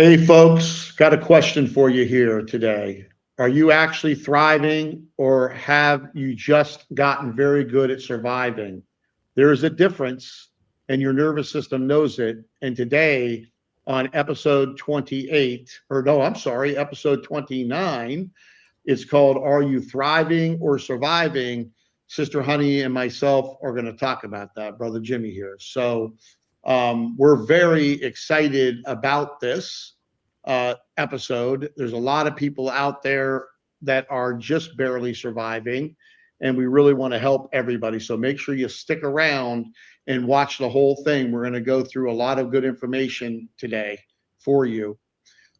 Hey, folks, got a question for you here today. Are you actually thriving or have you just gotten very good at surviving? There is a difference, and your nervous system knows it. And today, on episode 28, or no, I'm sorry, episode 29, it's called Are You Thriving or Surviving? Sister Honey and myself are going to talk about that, Brother Jimmy here. So, we're very excited about this episode. There's a lot of people out there that are just barely surviving, and we really want to help everybody. So make sure you stick around and watch the whole thing. We're going to go through a lot of good information today for you.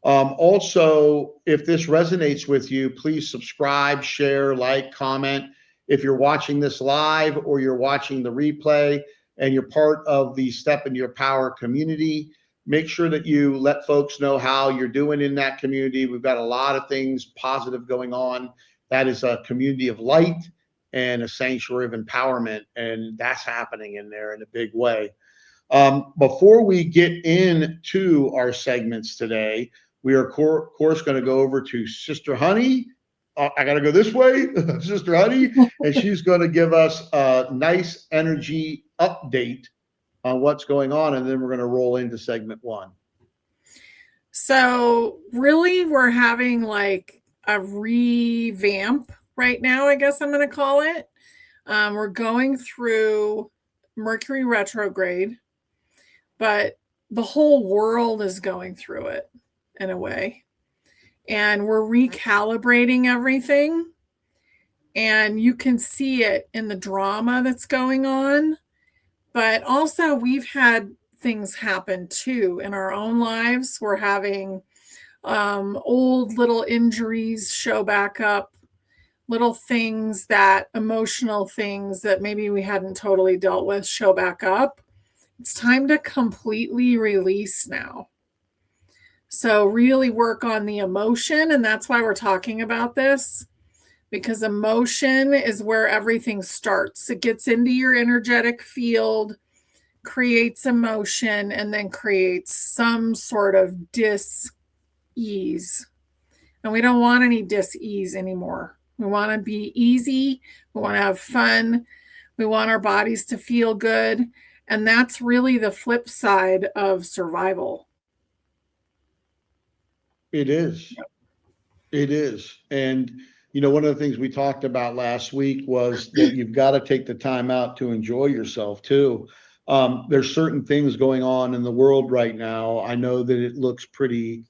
Also, if this resonates with you, please subscribe, share, like, comment. If you're watching this live or you're watching the replay and you're part of the Step in Your Power community, make sure that you let folks know how you're doing in that community. We've got a lot of things positive going on. That is a community of light and a sanctuary of empowerment, and that's happening in there in a big way. Before we get into our segments today, we are, of course, going to go over to Sister Honey. I got to go this way, Sister Honey, and she's going to give us a nice energy update on what's going on, and then we're going to roll into segment one. So really, we're having like a revamp right now, I guess I'm going to call it. We're going through Mercury Retrograde, but the whole world is going through it in a way. And we're recalibrating everything. And you can see it in the drama that's going on. But also, we've had things happen too in our own lives. We're having old little injuries show back up, little things emotional things that maybe we hadn't totally dealt with show back up. It's time to completely release now. So really work on the emotion, and that's why we're talking about this, because emotion is where everything starts. It gets into your energetic field, creates emotion, and then creates some sort of dis-ease. And we don't want any dis-ease anymore. We want to be easy. We want to have fun. We want our bodies to feel good. And that's really the flip side of survival. It is. It is. And, one of the things we talked about last week was that you've got to take the time out to enjoy yourself too. There's certain things going on in the world right now. I know that it looks pretty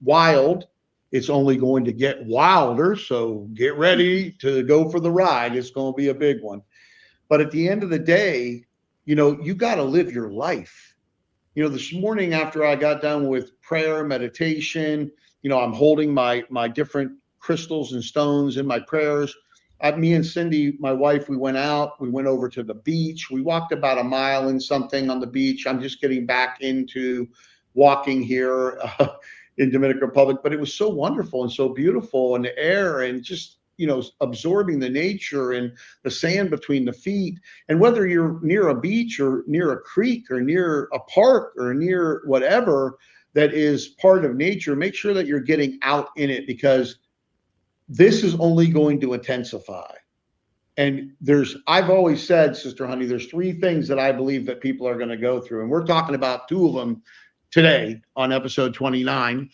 wild. It's only going to get wilder. So get ready to go for the ride. It's going to be a big one. But at the end of the day, you got to live your life. This morning after I got done with prayer, meditation, I'm holding my different crystals and stones in my prayers. Me and Cindy, my wife, we went out. We went over to the beach. We walked about a mile and something on the beach. I'm just getting back into walking here in Dominican Republic, but it was so wonderful and so beautiful, and the air and just absorbing the nature and the sand between the feet. And whether you're near a beach or near a creek or near a park or near whatever that is part of nature, make sure that you're getting out in it, because this is only going to intensify. And I've always said, Sister Honey, there's three things that I believe that people are going to go through. And we're talking about two of them today on episode 29,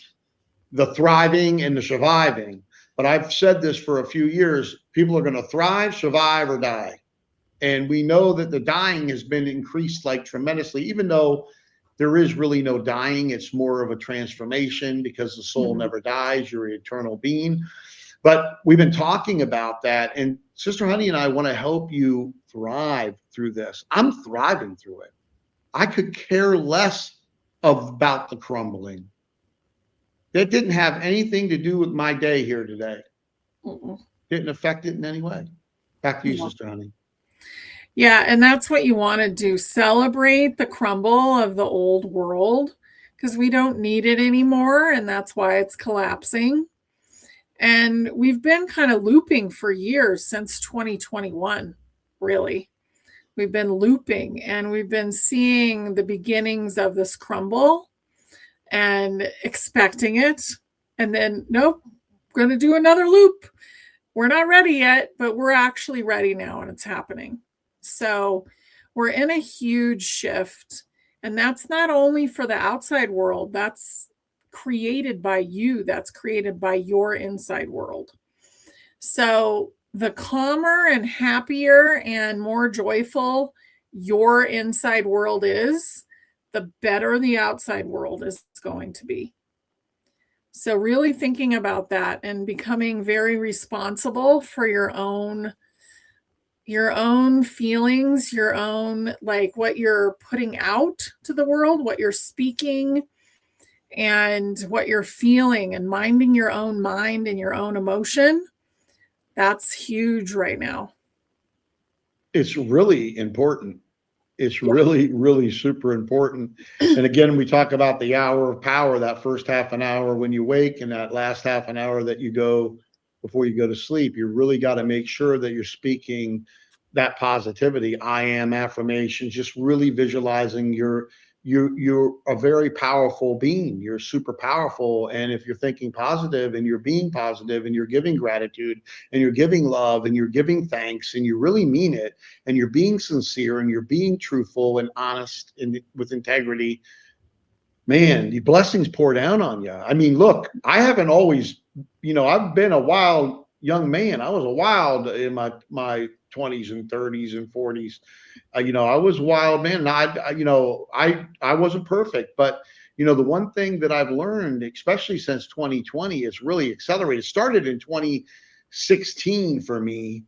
the thriving and the surviving. But I've said this for a few years, people are going to thrive, survive, or die. And we know that the dying has been increased like tremendously, even though there is really no dying. It's more of a transformation, because the soul never dies. You're an eternal being. But we've been talking about that. And Sister Honey and I want to help you thrive through this. I'm thriving through it. I could care less about the crumbling. That didn't have anything to do with my day here today. Didn't affect it in any way. Back to you, Sister Honey. Yeah, and that's what you want to do. Celebrate the crumble of the old world, because we don't need it anymore, and that's why it's collapsing. And we've been kind of looping for years, since 2021, really. We've been looping, and we've been seeing the beginnings of this crumble. and expecting it. And then, nope, going to do another loop. We're not ready yet, but we're actually ready now and it's happening. So we're in a huge shift. And that's not only for the outside world, that's created by you, that's created by your inside world. So the calmer and happier and more joyful your inside world is, the better the outside world is going to be. So really thinking about that and becoming very responsible for your own feelings, your own, like what you're putting out to the world, what you're speaking and what you're feeling, and minding your own mind and your own emotion. That's huge right now. It's really important. It's Yeah. really, really super important. And again, we talk about the hour of power, that first half an hour when you wake and that last half an hour that you go before you go to sleep. You really got to make sure that you're speaking that positivity, I am affirmations, just really visualizing you're a very powerful being. You're super powerful. And if you're thinking positive and you're being positive and you're giving gratitude and you're giving love and you're giving thanks and you really mean it and you're being sincere and you're being truthful and honest and with integrity, man, the blessings pour down on you. I mean, look, I haven't always, I've been a wild young man. I was a wild in my 20s and 30s and 40s. I was a wild man. And I wasn't perfect, but the one thing that I've learned, especially since 2020, it's really accelerated. It started in 2016 for me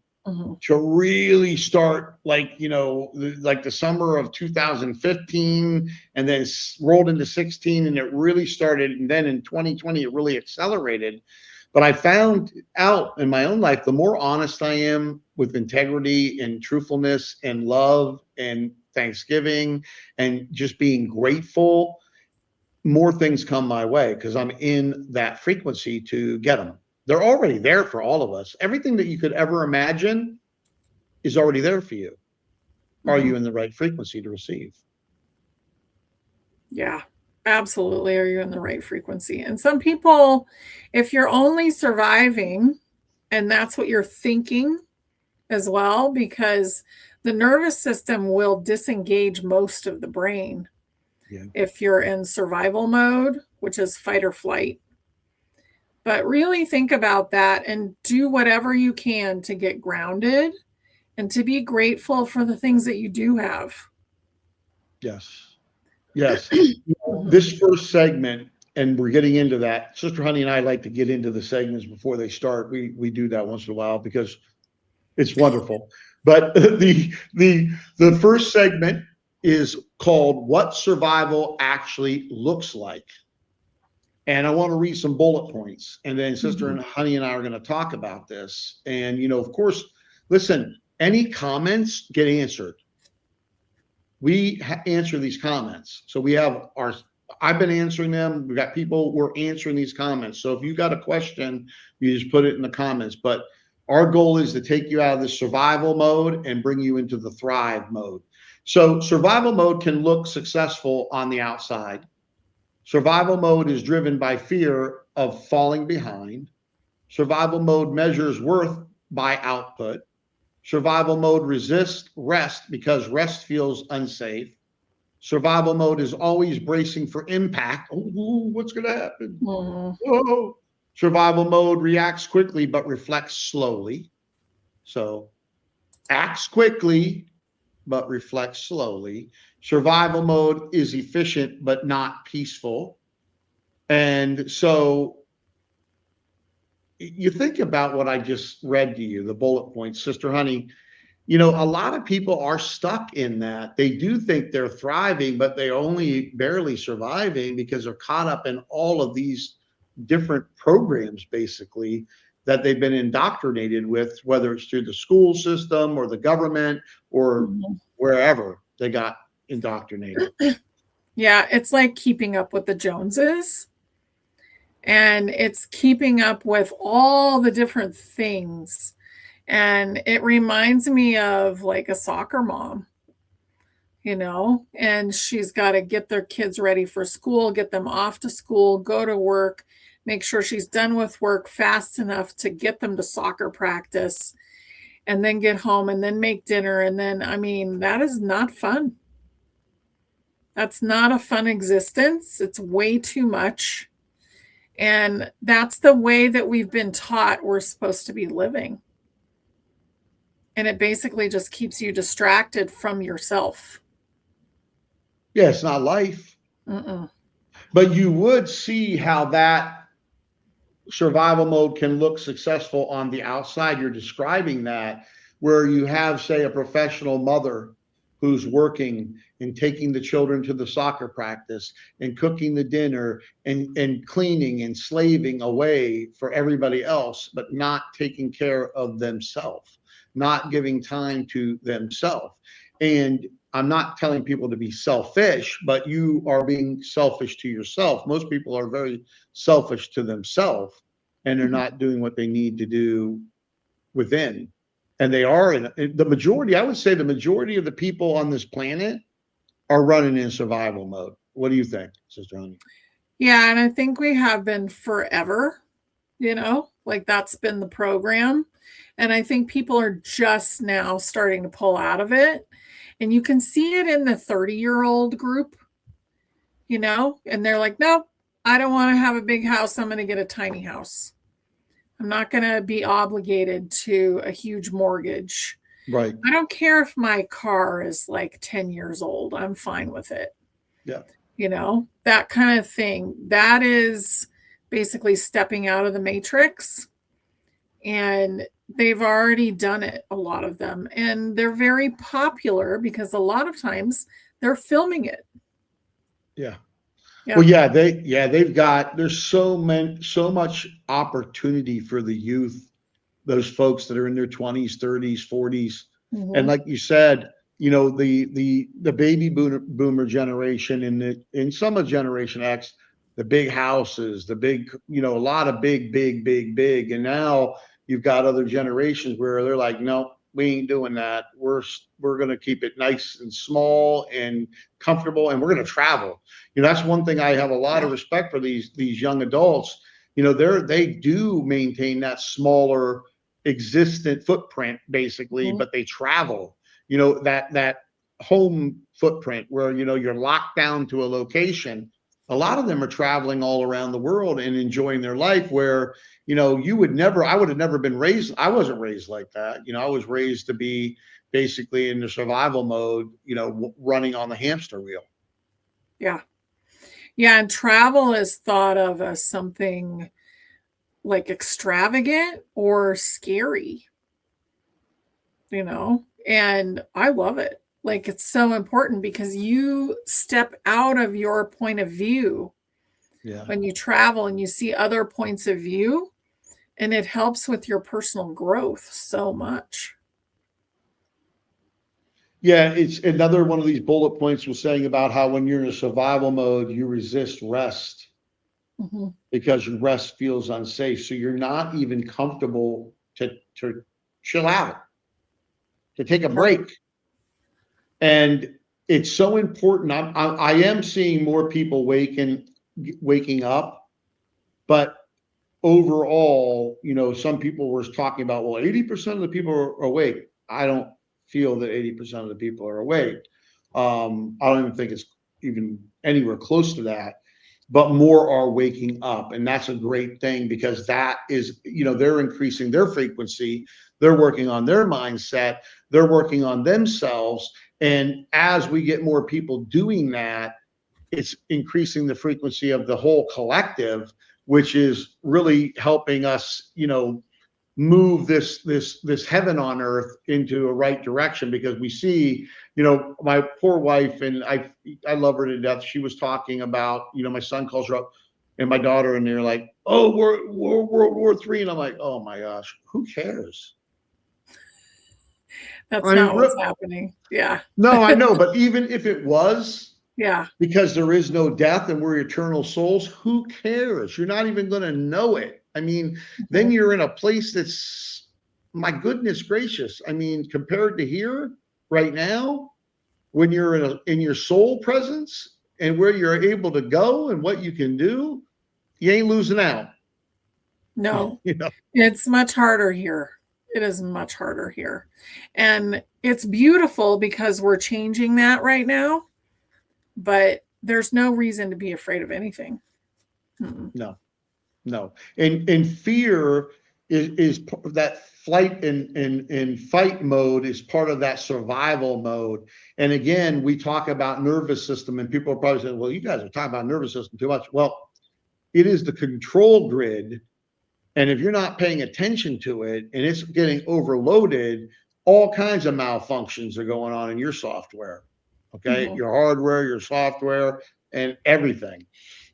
to really start like the summer of 2015 and then rolled into 16 and it really started, and then in 2020 it really accelerated. But I found out in my own life, the more honest I am with integrity and truthfulness and love and thanksgiving and just being grateful, more things come my way because I'm in that frequency to get them. They're already there for all of us. Everything that you could ever imagine is already there for you. Are you in the right frequency to receive? Yeah, absolutely. Are you in the right frequency? And some people, if you're only surviving, and that's what you're thinking as well, because the nervous system will disengage most of the brain if you're in survival mode, which is fight or flight. But really think about that and do whatever you can to get grounded and to be grateful for the things that you do have. Yes. Yes. This first segment, and we're getting into that. Sister Honey and I like to get into the segments before they start. We do that once in a while because it's wonderful. But the first segment is called What Survival Actually Looks Like. And I want to read some bullet points. And then Sister Honey and I are going to talk about this. And, of course, listen, any comments get answered. We answer these comments. So I've been answering them. We've got people, we're answering these comments. So if you got a question, you just put it in the comments. But our goal is to take you out of the survival mode and bring you into the thrive mode. So survival mode can look successful on the outside. Survival mode is driven by fear of falling behind. Survival mode measures worth by output. Survival mode resists rest because rest feels unsafe. Survival mode is always bracing for impact. Oh, what's going to happen? Oh. Survival mode reacts quickly but reflects slowly. So acts quickly but reflects slowly. Survival mode is efficient but not peaceful. And so you think about what I just read to you, the bullet points, Sister Honey. A lot of people are stuck in that. They do think they're thriving, but they're only barely surviving because they're caught up in all of these different programs, basically, that they've been indoctrinated with, whether it's through the school system or the government or wherever they got indoctrinated. Yeah, it's like keeping up with the Joneses. And it's keeping up with all the different things. And it reminds me of like a soccer mom. and she's got to get their kids ready for school, get them off to school, go to work, make sure she's done with work fast enough to get them to soccer practice, and then get home and then make dinner. And then, I mean, that is not fun. That's not a fun existence. It's way too much. And that's the way that we've been taught we're supposed to be living. And it basically just keeps you distracted from yourself. Yeah, it's not life. Mm-mm. But you would see how that survival mode can look successful on the outside. You're describing that, where you have, say, a professional mother who's working and taking the children to the soccer practice and cooking the dinner and cleaning and slaving away for everybody else, but not taking care of themselves, not giving time to themselves. And I'm not telling people to be selfish, but you are being selfish to yourself. Most people are very selfish to themselves, and they're not doing what they need to do within. And they are in the majority, I would say the majority of the people on this planet are running in survival mode. What do you think, Sister Honey? Yeah, and I think we have been forever, like that's been the program. And I think people are just now starting to pull out of it. And you can see it in the 30-year-old group, and they're like, nope, I don't want to have a big house. I'm going to get a tiny house. I'm not going to be obligated to a huge mortgage. Right. I don't care if my car is like 10 years old. I'm fine with it. Yeah. That kind of thing. That is basically stepping out of the matrix. And they've already done it, a lot of them. And they're very popular because a lot of times they're filming it. Yeah. Yeah. Well, yeah, there's so much opportunity for the youth, those folks that are in their 20s, 30s, 40s. Mhm. And like you said, the baby boomer generation in some of Generation X, the big houses, the big, a lot of big. And now you've got other generations where they're like, no, we ain't doing that. We're going to keep it nice and small and comfortable, and we're going to travel. That's one thing I have a lot of respect for these young adults. They do maintain that smaller existent footprint basically, but they travel. That home footprint where you're locked down to a location. A lot of them are traveling all around the world and enjoying their life, where I would have never been raised. I wasn't raised like that. I was raised to be basically in the survival mode, running on the hamster wheel. Yeah. Yeah. And travel is thought of as something like extravagant or scary, and I love it. Like, it's so important because you step out of your point of view when you travel and you see other points of view, and it helps with your personal growth so much. Yeah, it's another one of these bullet points was saying about how when you're in a survival mode, you resist rest because your rest feels unsafe. So you're not even comfortable to chill out, to take a break. And it's so important. I am seeing more people waking up, but overall, some people were talking about, well, 80% of the people are awake. I don't feel that 80% of the people are awake. I don't even think it's even anywhere close to that, but more are waking up. And that's a great thing because that is, they're increasing their frequency. They're working on their mindset. They're working on themselves. And as we get more people doing that, it's increasing the frequency of the whole collective, which is really helping us, move this heaven on earth into a right direction. Because we see, my poor wife, and I love her to death. She was talking about, my son calls her up, and my daughter, and they're like, oh, we're World War III, and I'm like, oh my gosh, who cares? That's not what's happening. Yeah. No, I know, but even if it was, yeah, because there is no death and we're eternal souls, who cares? You're not even going to know it. I mean, then you're in a place that's, my goodness gracious. I mean, compared to here right now, when you're in your soul presence and where you're able to go and what you can do, you ain't losing out. No, it's much harder here. It is much harder here. And it's beautiful because we're changing that right now, but there's no reason to be afraid of anything. No. And fear is that flight and fight mode is part of that survival mode. And again, we talk about nervous system, and people are probably saying, well, you guys are talking about nervous system too much. Well, it is the control grid. And if you're not paying attention to it and it's getting overloaded, all kinds of malfunctions are going on in your software. Okay. Your hardware, your software, and everything.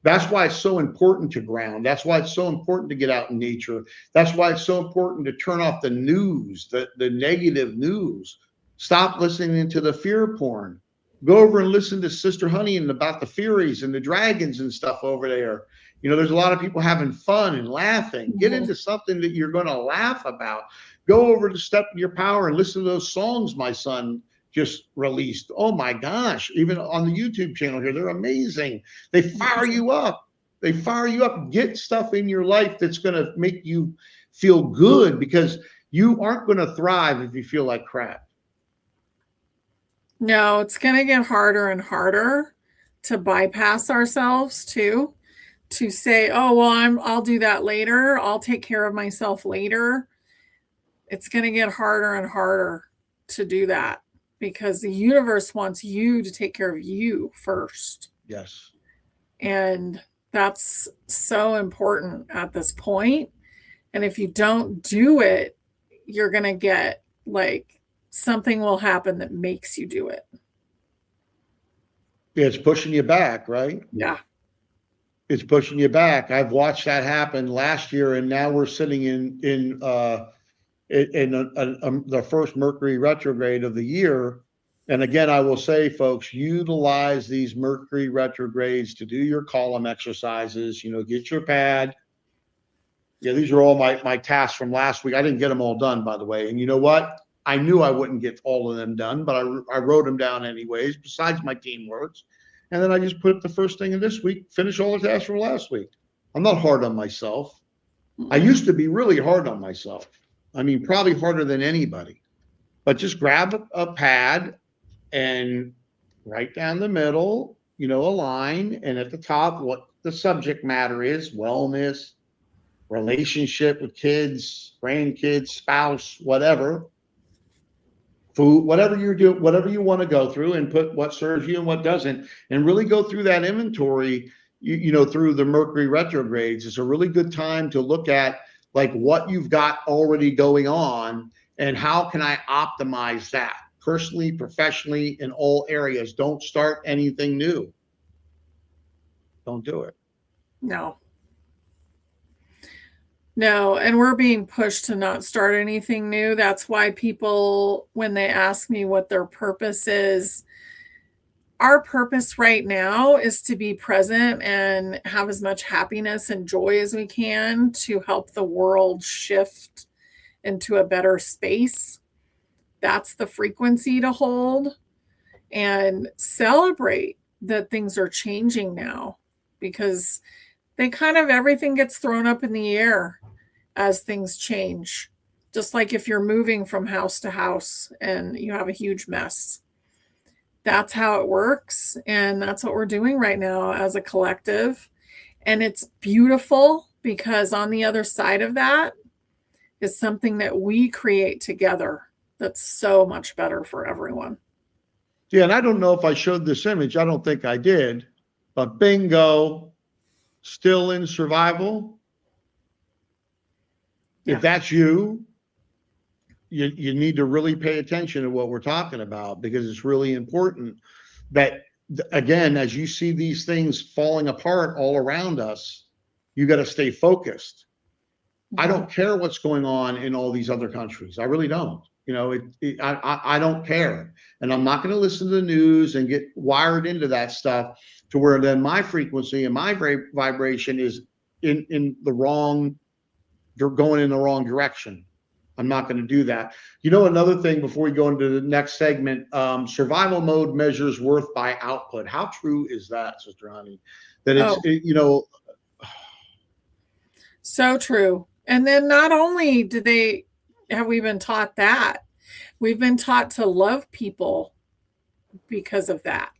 That's why it's so important to ground. That's why it's so important to get out in nature. That's why it's so important to turn off the news, the negative news. Stop listening to the fear porn. Go over and listen to Sister Honey and about the fairies and the dragons and stuff over there. There's a lot of people having fun and laughing. Get into something that you're going to laugh about. Go over to Step in Your Power and listen to those songs my son just released. Oh my gosh, even on the YouTube channel here, they're amazing. They fire you up. Get stuff in your life that's going to make you feel good, because you aren't going to thrive if you feel like crap. No, it's going to get harder and harder to bypass ourselves too, to say, oh, well, I'll do that later. I'll take care of myself later. It's going to get harder and harder to do that, because the universe wants you to take care of you first. Yes. And that's so important at this point. And if you don't do it, you're going to get something will happen that makes you do it. It's pushing you back, right? Yeah. It's pushing you back. I've watched that happen last year, and now we're sitting in the first Mercury retrograde of the year. And again, I will say, folks, utilize these Mercury retrogrades to do your column exercises. Get your pad. Yeah, these are all my tasks from last week. I didn't get them all done, by the way. And you know what? I knew I wouldn't get all of them done, but I wrote them down anyways, besides my teamworks. And then I just put the first thing in this week, finish all the tasks from last week. I'm not hard on myself. I used to be really hard on myself. I mean, probably harder than anybody. But just grab a pad and right down the middle, a line, and at the top, what the subject matter is: wellness, relationship with kids, grandkids, spouse, whatever. Food, whatever you're doing, whatever you want to go through, and put what serves you and what doesn't, and really go through that inventory, through the Mercury retrogrades. It's a really good time to look at what you've got already going on and how can I optimize that personally, professionally, in all areas. Don't start anything new. Don't do it. No, and we're being pushed to not start anything new. That's why people, when they ask me what their purpose is, our purpose right now is to be present and have as much happiness and joy as we can to help the world shift into a better space. That's the frequency to hold, and celebrate that things are changing now, because everything gets thrown up in the air as things change. Just like if you're moving from house to house and you have a huge mess. That's how it works. And that's what we're doing right now as a collective. And it's beautiful, because on the other side of that is something that we create together that's so much better for everyone. Yeah, and I don't know if I showed this image. I don't think I did. But bingo, still in survival. Yeah. If that's you need to really pay attention to what we're talking about, because it's really important that, again, as you see these things falling apart all around us, you got to stay focused. Mm-hmm. I don't care what's going on in all these other countries. I really don't. I don't care. And I'm not going to listen to the news and get wired into that stuff to where then my frequency and my vibration is in the wrong, you're going in the wrong direction. I'm not going to do that. You know, another thing before we go into the next segment, survival mode measures worth by output. How true is that, Sister Honey? That Oh, you know, so true. And then not only have we been taught that, we've been taught to love people because of that.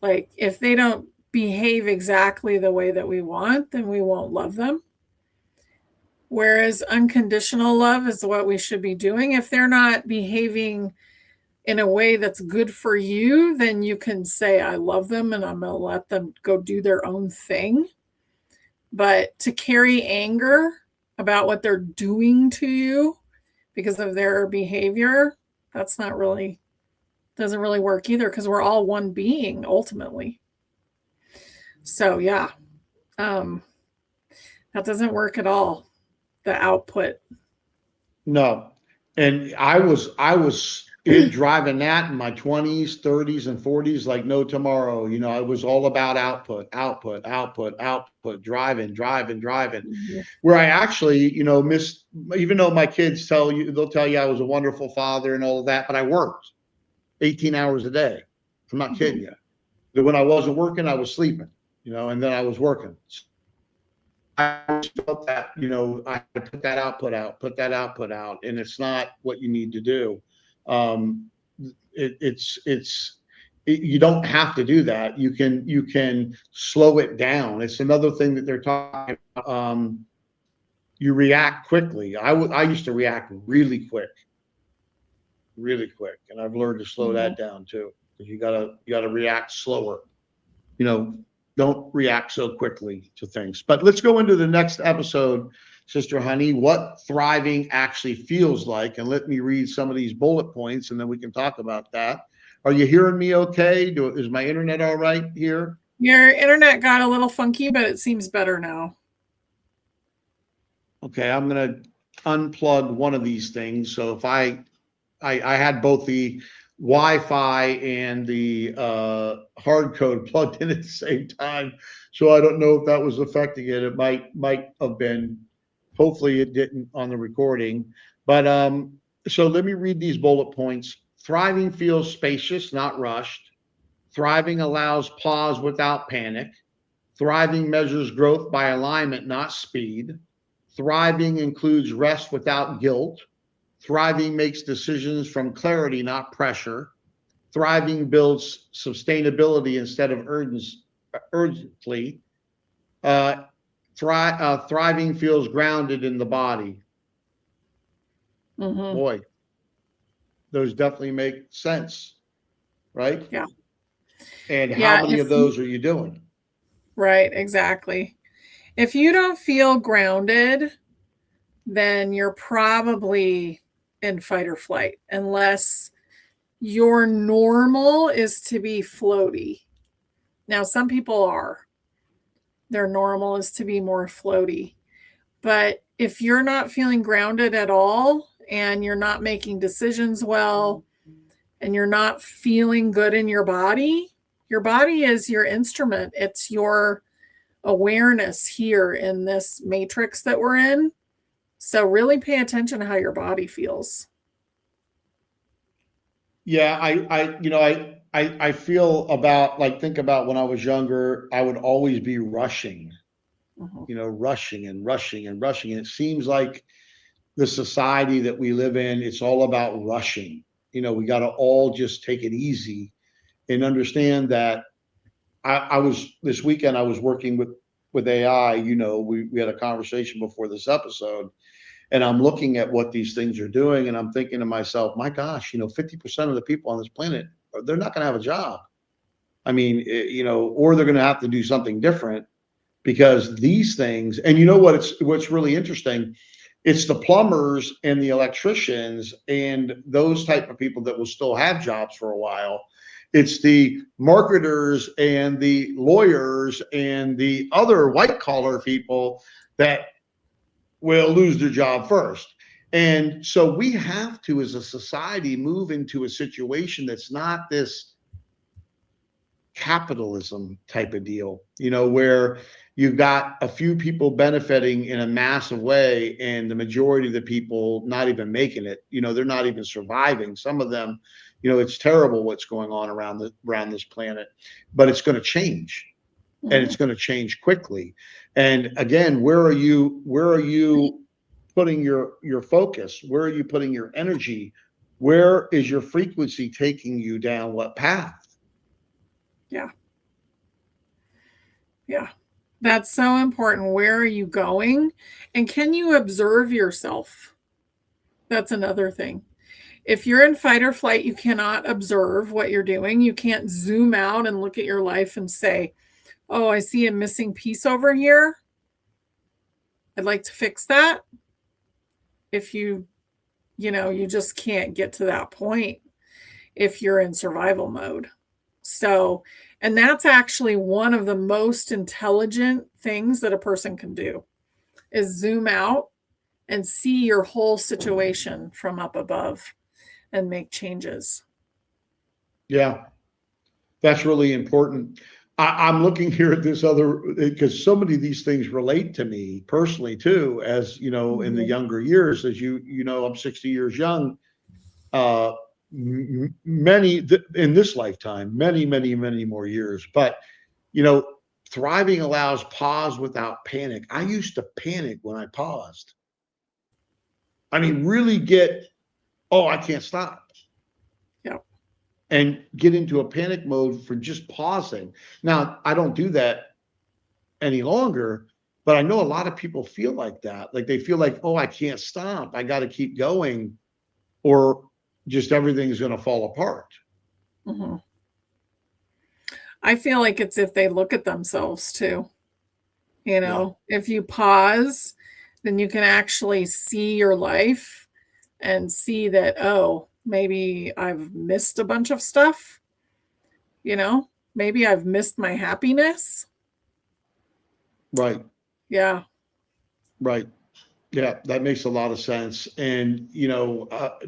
Like if they don't behave exactly the way that we want, then we won't love them. Whereas unconditional love is what we should be doing. If they're not behaving in a way that's good for you, then you can say, I love them and I'm going to let them go do their own thing. But to carry anger about what they're doing to you because of their behavior, that's not really, doesn't really work either, because we're all one being ultimately. So yeah, that doesn't work at all. The output. no. And I was driving that in my 20s, 30s, and 40s like no tomorrow. You know, I was all about output, output, output, output, driving, driving, driving. Where I actually, you know, missed, even though my kids they'll tell you I was a wonderful father and all of that, but I worked 18 hours a day. I'm not kidding you. That when I wasn't working, I was sleeping, you know, and then I was working. I felt that, you know, I had to put that output out, and it's not what you need to do. Um, you don't have to do that. You can slow it down. It's another thing that they're talking about. You react quickly. I used to react really quick, and I've learned to slow that down too. Because you gotta react slower. You know, don't react so quickly to things. But let's go into the next episode, Sister Honey, what thriving actually feels like. And let me read some of these bullet points and then we can talk about that. Are you hearing me okay? Is my internet all right here? Your internet got a little funky, but it seems better now. Okay, I'm going to unplug one of these things. So if I had both the Wi-Fi and the hard code plugged in at the same time. So I don't know if that was affecting it. It might have been. Hopefully it didn't on the recording. But so let me read these bullet points. Thriving feels spacious, not rushed. Thriving allows pause without panic. Thriving measures growth by alignment, not speed. Thriving includes rest without guilt. Thriving makes decisions from clarity, not pressure. Thriving builds sustainability instead of urgently. Thriving feels grounded in the body. Boy, those definitely make sense, right? Yeah. And how many of those are you doing? Right, exactly. If you don't feel grounded, then you're probably in fight or flight, unless your normal is to be floaty. Now, some people their normal is to be more floaty. But if you're not feeling grounded at all and you're not making decisions well and you're not feeling good in your body is your instrument. It's your awareness here in this matrix that we're in. So really pay attention to how your body feels. Yeah, I feel about, like, think about when I was younger, I would always be rushing, you know, rushing and rushing and rushing. And it seems like the society that we live in, it's all about rushing. You know, we got to all just take it easy and understand that I was this weekend, I was working with AI, you know, we had a conversation before this episode. And I'm looking at what these things are doing, and I'm thinking to myself, my gosh, you know, 50% of the people on this planet, they're not going to have a job. I mean, you know, or they're going to have to do something different because these things, and you know what's really interesting, it's the plumbers and the electricians and those type of people that will still have jobs for a while. It's the marketers and the lawyers and the other white collar people that will lose their job first. And so we have to, as a society, move into a situation that's not this capitalism type of deal, where you've got a few people benefiting in a massive way and the majority of the people not even making it. They're not even surviving. Some of them, it's terrible what's going on around this planet, but it's going to change, and it's going to change quickly. And again, where are you putting your focus? Where are you putting your energy? Where is your frequency taking you down what path? Yeah. Yeah. That's so important. Where are you going? And can you observe yourself? That's another thing. If you're in fight or flight, you cannot observe what you're doing. You can't zoom out and look at your life and say, oh, I see a missing piece over here. I'd like to fix that. If you just can't get to that point if you're in survival mode. So, and that's actually one of the most intelligent things that a person can do is zoom out and see your whole situation from up above and make changes. Yeah, that's really important. I'm looking here at this other, because so many of these things relate to me personally too, as in the younger years, as I'm 60 years young. Many in this lifetime, many more years. But thriving allows pause without panic. I used to panic when I paused. I mean, really I can't stop. Yeah. And get into a panic mode for just pausing. Now, I don't do that any longer, but I know a lot of people feel like that. Like they feel like, oh, I can't stop. I got to keep going, or just everything's going to fall apart. Mm-hmm. I feel like it's if they look at themselves too. If you pause, then you can actually see your life and see that, oh, maybe I've missed a bunch of stuff. Maybe I've missed my happiness. Right. Yeah. Right. Yeah, that makes a lot of sense. And,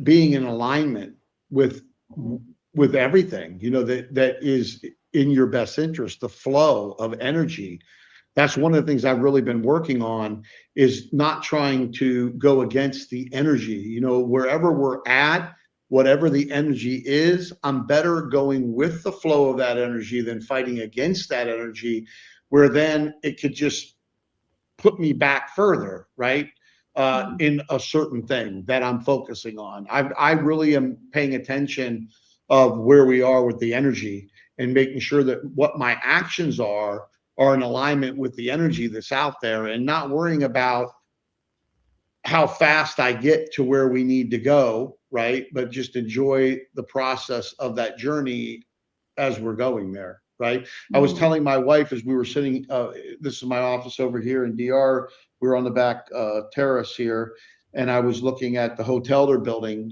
being in alignment with everything, that is in your best interest, the flow of energy. That's one of the things I've really been working on, is not trying to go against the energy. Wherever we're at, whatever the energy is, I'm better going with the flow of that energy than fighting against that energy, where then it could just put me back further, right? In a certain thing that I'm focusing on. I really am paying attention of where we are with the energy, and making sure that what my actions are in alignment with the energy that's out there, and not worrying about how fast I get to where we need to go, right? But just enjoy the process of that journey as we're going there, right? I was telling my wife as we were sitting, this is my office over here in DR. We were on the back terrace here, and I was looking at the hotel they're building.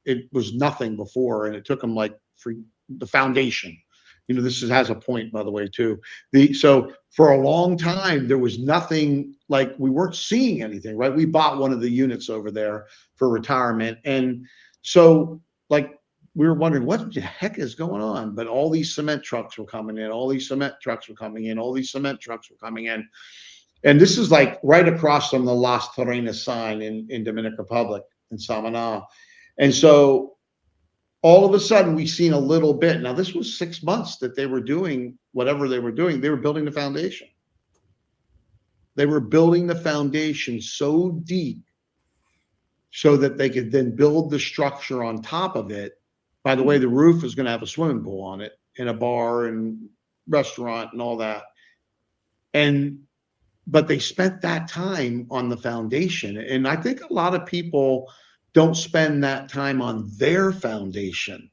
It was nothing before, and it took them like for the foundation. This has a point, by the way, too. So for a long time, there was nothing, like we weren't seeing anything, right? We bought one of the units over there for retirement. And so like we were wondering what the heck is going on, but all these cement trucks were coming in, all these cement trucks were coming in, all these cement trucks were coming in. And this is like right across from the Las Terrenas sign in Dominican Republic, in Samaná. And so all of a sudden we seen a little bit. Now this was 6 months that they were doing whatever they were doing. They were building the foundation. They were building the foundation so deep so that they could then build the structure on top of it. By the way, the roof is going to have a swimming pool on it, and a bar and restaurant and all that. But they spent that time on the foundation. And I think a lot of people don't spend that time on their foundation,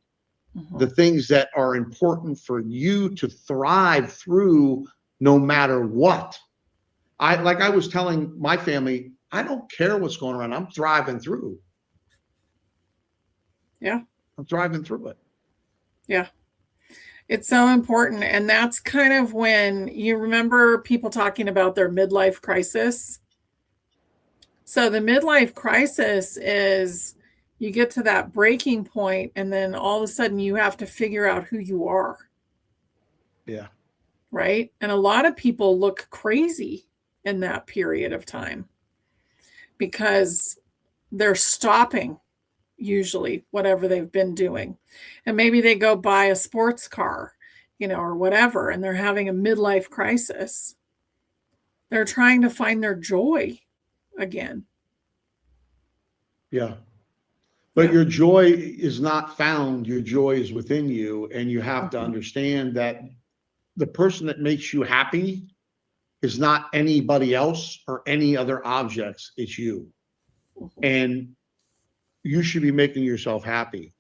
the things that are important for you to thrive through no matter what. I was telling my family, I don't care what's going on. I'm thriving through. Yeah. I'm thriving through it. Yeah. It's so important. And that's kind of when you remember people talking about their midlife crisis. So the midlife crisis is you get to that breaking point, and then all of a sudden you have to figure out who you are. Yeah. Right. And a lot of people look crazy in that period of time because they're stopping usually whatever they've been doing. And maybe they go buy a sports car, or whatever, and they're having a midlife crisis. They're trying to find their joy again. Yeah. But Yeah. your joy is not found. Your joy is within you. And you have to Mhm. understand that the person that makes you happy is not anybody else or any other objects. It's you. Mhm. And you should be making yourself happy.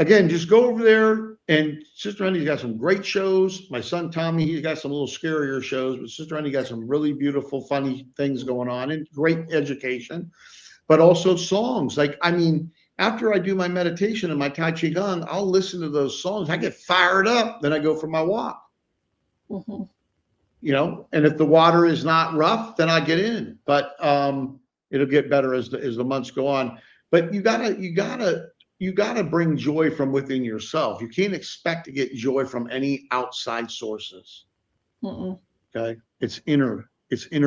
Again, just go over there, and Sister Honey's got some great shows. My son Tommy, he's got some little scarier shows, but Sister Honey got some really beautiful, funny things going on and great education, but also songs. Like, I mean, after I do my meditation and my Tai Chi Gong, I'll listen to those songs. I get fired up. Then I go for my walk, Mhm. and if the water is not rough, then I get in. But it'll get better as the months go on. But you gotta bring joy from within yourself. You can't expect to get joy from any outside sources. Mhm. Okay, it's inner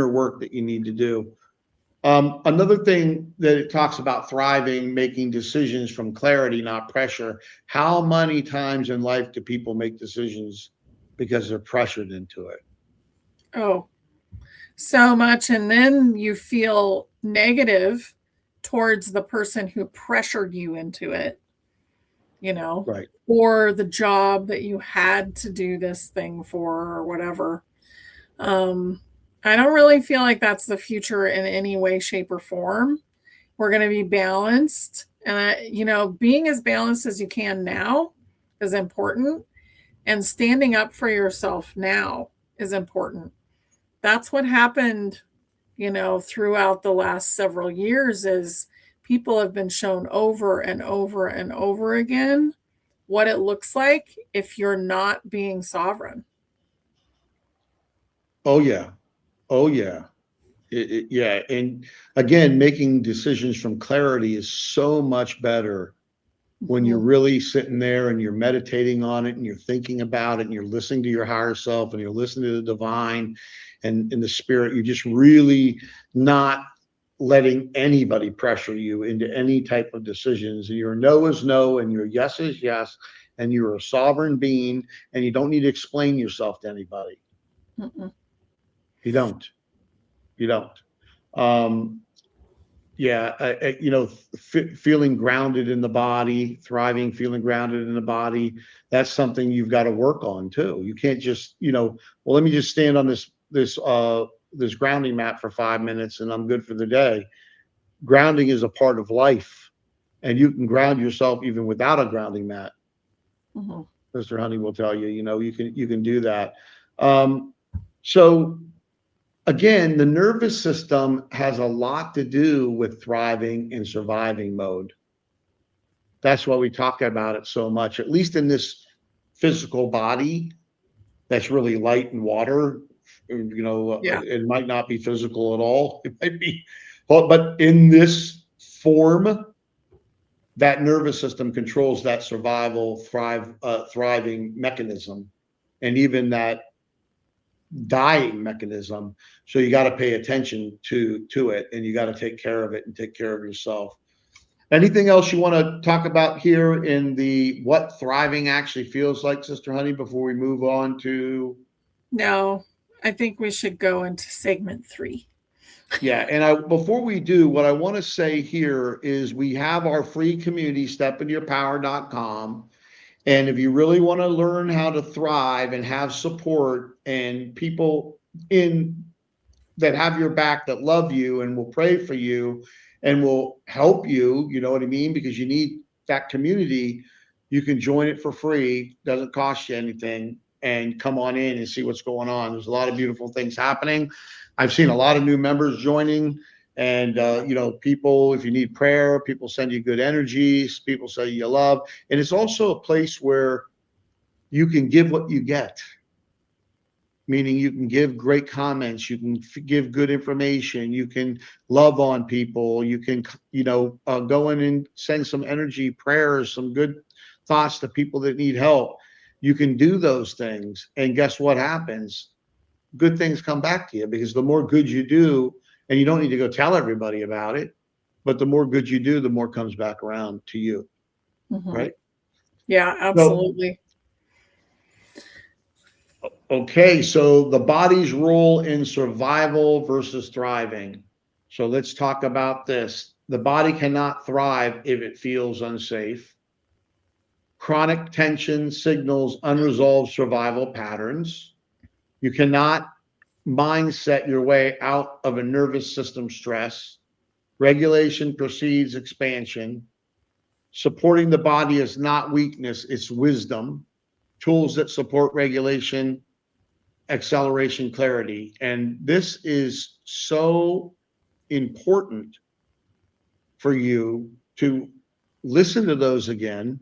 work that you need to do. Another thing that it talks about thriving, making decisions from clarity, not pressure. How many times in life do people make decisions because they're pressured into it? Oh, so much. And then you feel negative towards the person who pressured you into it, Right. or the job that you had to do this thing for, or whatever. Um, I don't really feel like that's the future in any way, shape, or form. We're going to be balanced. And, being as balanced as you can now is important. And standing up for yourself now is important. That's what happened, throughout the last several years is people have been shown over and over and over again what it looks like if you're not being sovereign. Oh yeah. Oh yeah. Yeah. And again, making decisions from clarity is so much better when you're Mhm. really sitting there and you're meditating on it and you're thinking about it and you're listening to your higher self and you're listening to the divine and in the spirit. You're just really not letting anybody pressure you into any type of decisions. And your no is no and your yes is yes. And you're a sovereign being and you don't need to explain yourself to anybody. Mm-mm. You don't. You don't. Um, yeah, feeling grounded in the body, thriving, feeling grounded in the body. That's something you've got to work on too. You can't just, well, let me just stand on this grounding mat for 5 minutes and I'm good for the day. Grounding is a part of life, and you can ground yourself even without a grounding mat. Mhm. Mr. Honey will tell you, you can do that. Um, so again, the nervous system has a lot to do with thriving and surviving mode. That's why we talk about it so much, at least in this physical body that's really light and water. Yeah. It might not be physical at all. It might be, but in this form, that nervous system controls that thriving mechanism, and even that dying mechanism. So you got to pay attention to it, and you got to take care of it and take care of yourself. Anything else you want to talk about here in the what thriving actually feels like, Sister Honey, before we move on to? No, I think we should go into segment 3. Yeah, and before we do, what I want to say here is we have our free community, stepintoyourpower.com. And if you really want to learn how to thrive and have support and people in that have your back, that love you and will pray for you and will help you, you know what I mean? Because you need that community. You can join it for free, doesn't cost you anything, and come on in and see what's going on. There's a lot of beautiful things happening. I've seen a lot of new members joining. And people, if you need prayer, people send you good energies, people say you love. And it's also a place where you can give what you get, meaning you can give great comments, you can give good information, you can love on people, you can go in and send some energy prayers, some good thoughts to people that need help. you can do those things. And guess what happens? Good things come back to you, because the more good you do, and you don't need to go tell everybody about it, but the more good you do, the more comes back around to you. Right? Yeah, So, absolutely. okay, so the body's role in survival versus thriving. So let's talk about this. The body cannot thrive if it feels unsafe. Chronic tension signals unresolved survival patterns. You cannot mindset your way out of a nervous system stress. Regulation precedes expansion. Supporting the body is not weakness, it's wisdom. Tools that support regulation, acceleration, clarity. And this is so important for you to listen to those again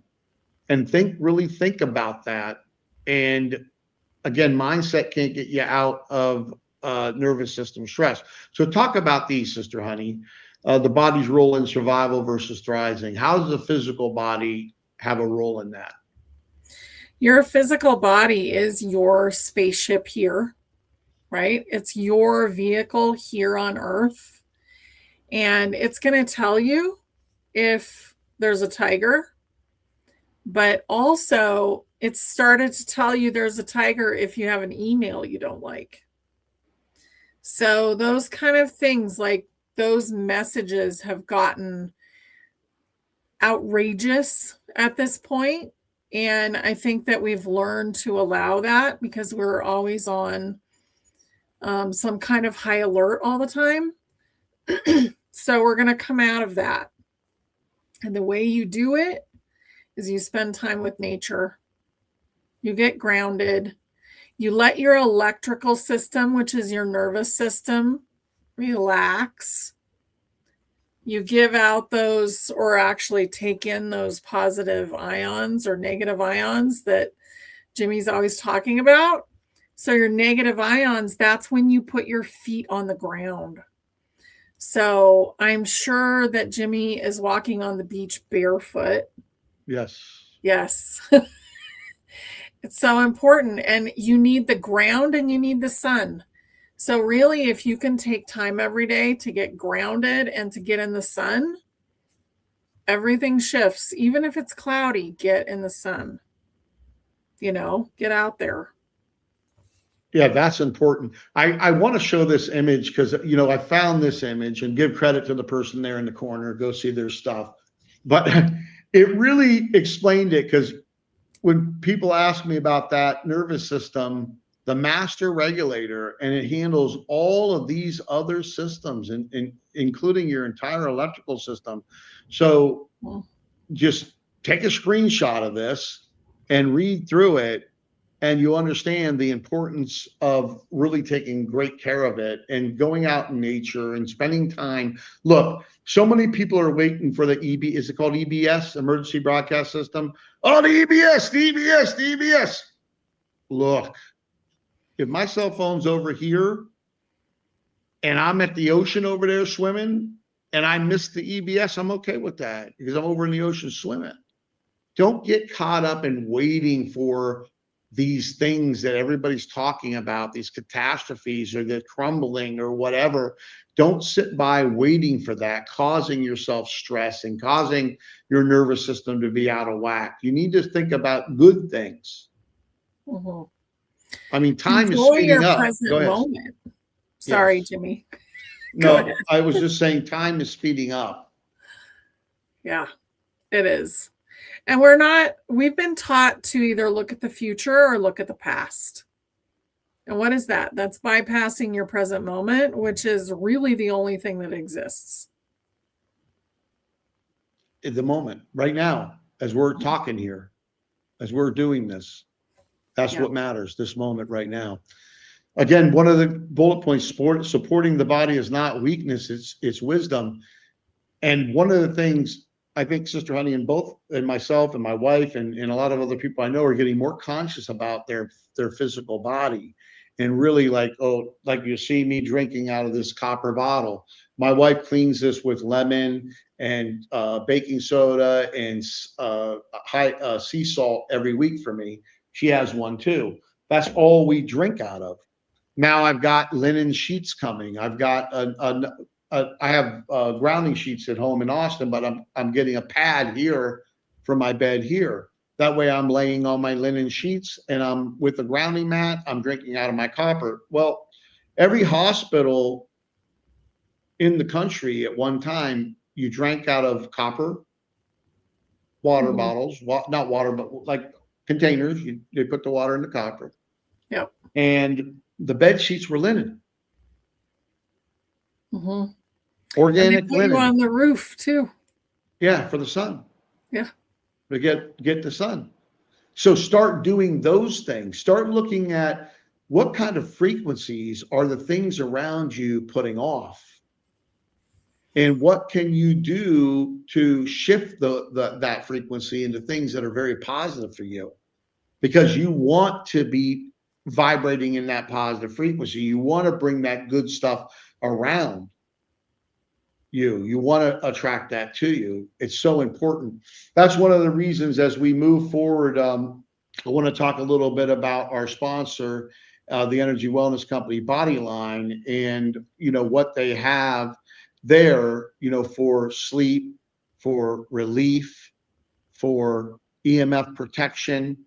and really think about that. And again, mindset can't get you out of nervous system stress. So talk about these, Sister Honey. The body's role in survival versus thriving. How does the physical body have a role in that? Your physical body is your spaceship here, right? It's your vehicle here on Earth. And it's going to tell you if there's a tiger, but also it's started to tell you there's a tiger if you have an email you don't like. So those kind of things, like those messages, have gotten outrageous at this point. And I think that we've learned to allow that because we're always on some kind of high alert all the time. So we're going to come out of that. And the way you do it is you spend time with nature. You get grounded. You let your electrical system, which is your nervous system, relax. You give out those, or actually take in those positive ions or negative ions that Jimmy's always talking about. So your negative ions, that's when you put your feet on the ground. So I'm sure that Jimmy is walking on the beach barefoot. Yes. Yes. It's so important. And you need the ground and you need the sun. So really, if you can take time every day to get grounded and to get in the sun, everything shifts. Even if it's cloudy, get in the sun. Get out there. Yeah, that's important. I want to show this image because, I found this image, and give credit to the person there in the corner. Go see their stuff. But it really explained it, because when people ask me about that nervous system, the master regulator, and it handles all of these other systems, including your entire electrical system. So just take a screenshot of this and read through it, and you understand the importance of really taking great care of it and going out in nature and spending time. Look, so many people are waiting for the is it called EBS, Emergency Broadcast System? Oh, the EBS, the EBS, the EBS. Look, if my cell phone's over here and I'm at the ocean over there swimming and I miss the EBS, I'm okay with that because I'm over in the ocean swimming. Don't get caught up in waiting for these things that everybody's talking about, these catastrophes or the crumbling or whatever. Don't sit by waiting for that, causing yourself stress and causing your nervous system to be out of whack. You need to think about good things. Mm-hmm. I mean, time Enjoy is speeding your up. present Go ahead. moment. Sorry, Yes. Jimmy. No, I was just saying time is speeding up. Yeah, it is. And we've been taught to either look at the future or look at the past. And what is that? That's bypassing your present moment, which is really the only thing that exists. In the moment, right now, as we're talking here, as we're doing this, that's what matters, this moment right now. Again, one of the bullet points, supporting the body is not weakness, it's wisdom. And one of the things I think Sister Honey and myself and my wife and a lot of other people I know are getting more conscious about their physical body, and really like you see me drinking out of this copper bottle. My wife cleans this with lemon and baking soda and high sea salt every week for me. She has one too. That's all we drink out of. Now I've got linen sheets coming. I've got I have grounding sheets at home in Austin, but I'm getting a pad here for my bed here. That way I'm laying on my linen sheets and I'm with the grounding mat, I'm drinking out of my copper. Well, every hospital in the country at one time, you drank out of copper water bottles, not water, but like containers. They put the water in the copper. Yep. And the bed sheets were linen. And Organic they put linen. you on the roof too. Yeah, for the sun. Yeah. To get the sun. So start doing those things. Start looking at what kind of frequencies are the things around you putting off. And what can you do to shift that frequency into things that are very positive for you? Because you want to be vibrating in that positive frequency. You want to bring that good stuff around you. You want to attract that to you. It's so important. That's one of the reasons as we move forward, I want to talk a little bit about our sponsor, the energy wellness company Bodyline, and what they have there, for sleep, for relief, for EMF protection.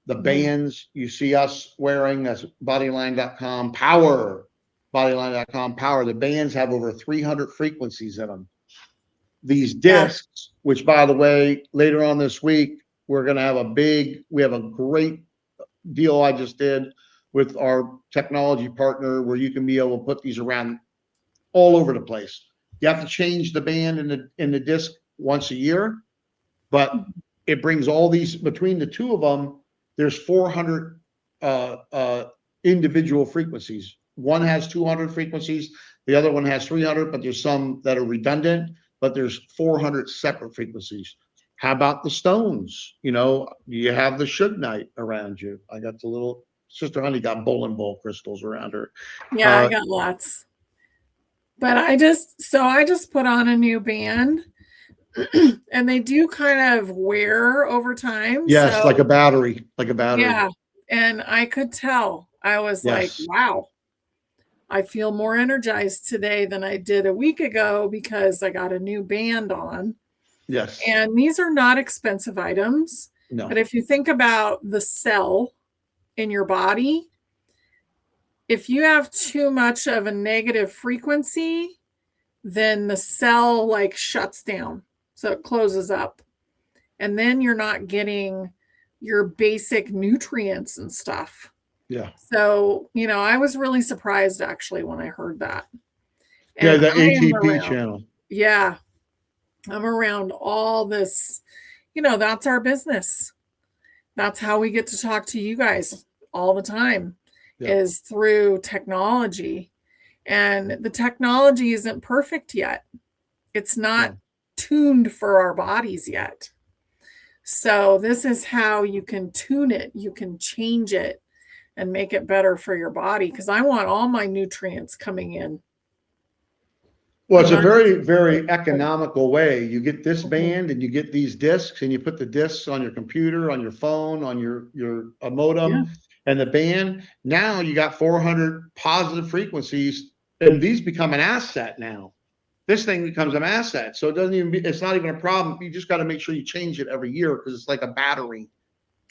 The bands you see us wearing, that's bodyline.com power. Bodyline.com power. The bands have over 300 frequencies in them. These discs, which by the way, later on this week, we're going to have we have a great deal I just did with our technology partner where you can be able to put these around all over the place. You have to change the band in the disc once a year, but it brings all these, between the two of them, there's 400 individual frequencies. One has 200 frequencies, the other one has 300, but there's some that are redundant, but there's 400 separate frequencies. How about the stones? You have the Sugnite around you. I got the little, Sister Honey got bowling ball crystals around her. Yeah, I got lots. But I just put on a new band and they do kind of wear over time. Yes, like a battery. Yeah. And I could tell. I was like, wow, I feel more energized today than I did a week ago because I got a new band on. Yes. And these are not expensive items. No. But if you think about the cell in your body, if you have too much of a negative frequency, then the cell shuts down. So it closes up. And then you're not getting your basic nutrients and stuff. Yeah. So, I was really surprised actually when I heard that. And the ATP channel. Yeah. I'm around all this, that's our business. That's how we get to talk to you guys all the time is through technology. And the technology isn't perfect yet. It's not tuned for our bodies yet. So this is how you can tune it. You can change it and make it better for your body. Because I want all my nutrients coming in. Well, it's a very, very economical way. You get this band and you get these discs and you put the discs on your computer, on your phone, on your modem and the band. Now you got 400 positive frequencies and these become an asset now. This thing becomes an asset. So it's not even a problem. You just got to make sure you change it every year because it's like a battery.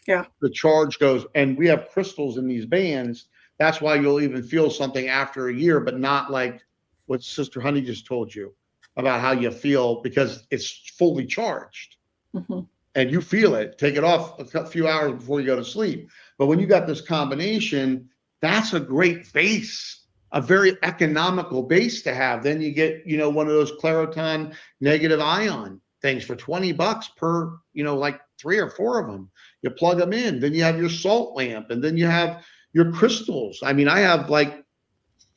Yeah. The charge goes, and we have crystals in these bands. That's why you'll even feel something after a year, but not like what Sister Honey just told you about how you feel because it's fully charged and you feel it. Take it off a few hours before you go to sleep. But when you got this combination, that's a great base. A very economical base to have. Then you get, one of those Clariton negative ion things for $20 per, like 3 or 4 of them. You plug them in. Then you have your salt lamp, and then you have your crystals. I mean, I have like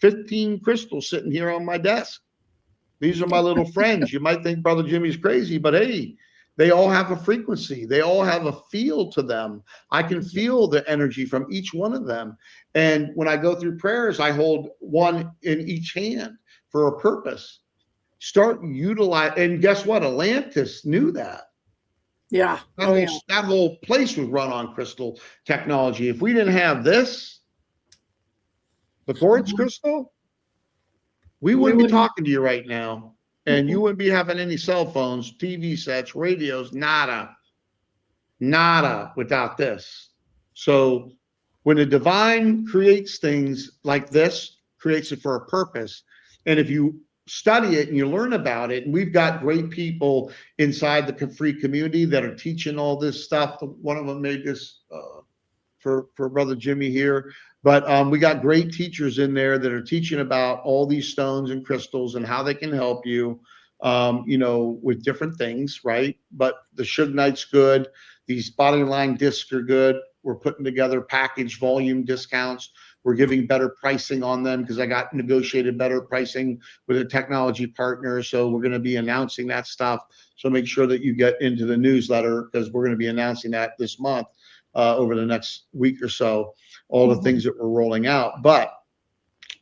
15 crystals sitting here on my desk. These are my little friends. You might think Brother Jimmy's crazy, but hey, they all have a frequency. They all have a feel to them. I can feel the energy from each one of them. And when I go through prayers, I hold one in each hand for a purpose. Start utilizing, and guess what? Atlantis knew that. Yeah. That Oh whole yeah. that whole place was run on crystal technology. If we didn't have this, the quartz Mhm. crystal, we We wouldn't be wouldn't. talking to you right now. And you Mm-mm. wouldn't be having any cell phones, TV sets, radios, nada, nada without this. So when the divine creates things like this, creates it for a purpose. And if you study it and you learn about it, and we've got great people inside the free community that are teaching all this stuff. One of them made this for brother Jimmy here. But we got great teachers in there that are teaching about all these stones and crystals and how they can help you, with different things, right? But the Sugnite's good. These bodyline discs are good. We're putting together package volume discounts. We're giving better pricing on them because I got negotiated better pricing with a technology partner. So we're going to be announcing that stuff. So make sure that you get into the newsletter because we're going to be announcing that this month over the next week or so, all the things Mhm. that we're rolling out. But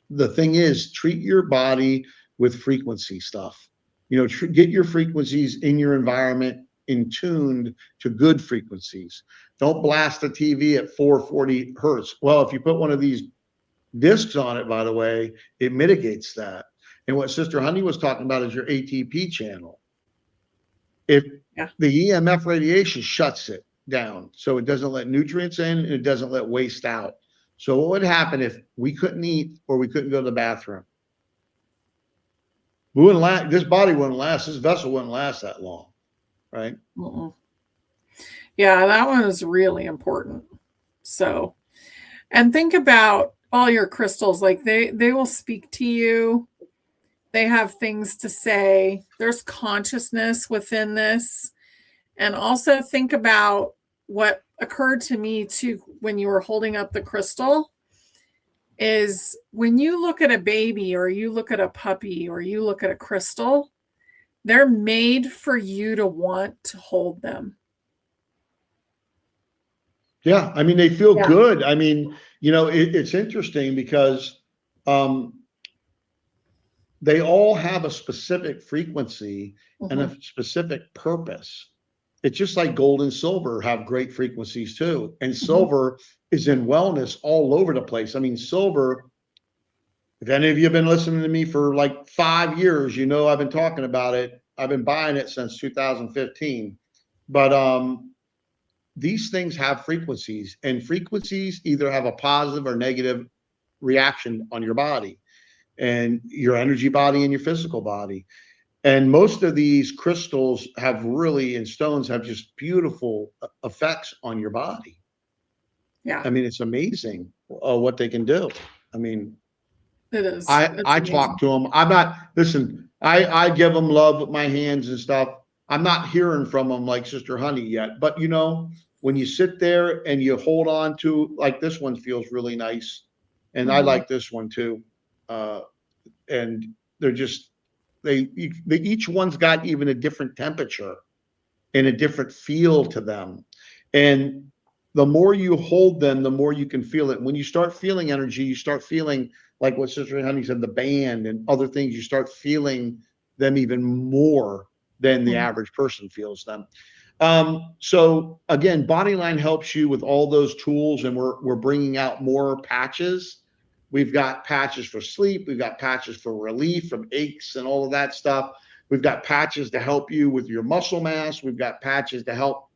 the thing is, treat your body with frequency stuff. Get your frequencies in your environment in tuned to good frequencies. Don't blast the TV at 440 hertz. Well, if you put one of these discs on it, by the way, it mitigates that. And what Sister Honey was talking about is your ATP channel. If Yeah. the EMF radiation shuts it down, so it doesn't let nutrients in and it doesn't let waste out. So what would happen if we couldn't eat or we couldn't go to the bathroom? We wouldn't last. This body wouldn't last. This vessel wouldn't last that long, right? Mm-mm. Yeah, that one is really important. So, and think about all your crystals. Like they will speak to you. They have things to say. There's consciousness within this. And also think about what occurred to me too when you were holding up the crystal is when you look at a baby or you look at a puppy or you look at a crystal, they're made for you to want to hold them. Yeah, I mean they feel Yeah. good. I mean, it's interesting because um, they all have a specific frequency and Mhm. a specific purpose. It's just like gold and silver have great frequencies too. And Mhm. silver is in wellness all over the place. I mean, silver, if any of you have been listening to me for like 5 years, I've been talking about it. I've been buying it since 2015. But these things have frequencies, and frequencies either have a positive or negative reaction on your body and your energy body and your physical body. And most of these crystals have really, and stones have just beautiful effects on your body. Yeah, I mean, it's amazing what they can do. I mean, it is. I It's I talk amazing. to them. I'm not listen. I give them love with my hands and stuff. I'm not hearing from them like Sister Honey yet. But when you sit there and you hold on to like this one feels really nice, and I Mhm. like this one too. Uh, and they're just they each one's got even a different temperature and a different feel to them. And the more you hold them, the more you can feel it. When you start feeling energy, you start feeling like what Sister Honey said, the band and other things, you start feeling them even more than the Mhm. average person feels them. So again, Bodyline helps you with all those tools, and we're bringing out more patches. We've got patches for sleep. We've got patches for relief from aches and all of that stuff. We've got patches to help you with your muscle mass. We've got patches to help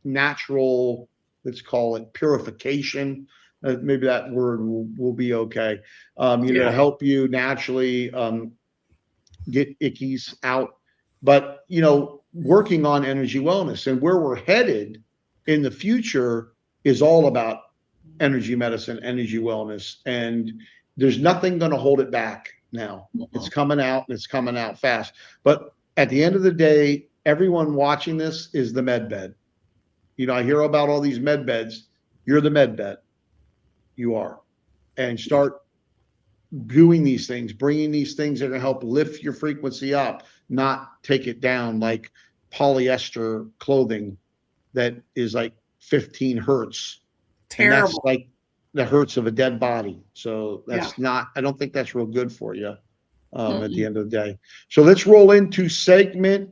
natural, let's call it purification. Maybe that word will be okay. To Yeah. help you naturally get ickies out. But, working on energy wellness and where we're headed in the future is all about energy medicine, energy wellness. And there's nothing going to hold it back now. It's Mhm. coming out and it's coming out fast. But at the end of the day, everyone watching this is the med bed. I hear about all these med beds. You're the med bed. You are. And Yeah. start doing these things, bringing these things that are going to help lift your frequency up, not take it down like polyester clothing that is like 15 hertz. And that's Terrible. like the hertz of a dead body. So Yeah. I don't think that's real good for you at the Mm-mm. end of the day. So let's roll into segment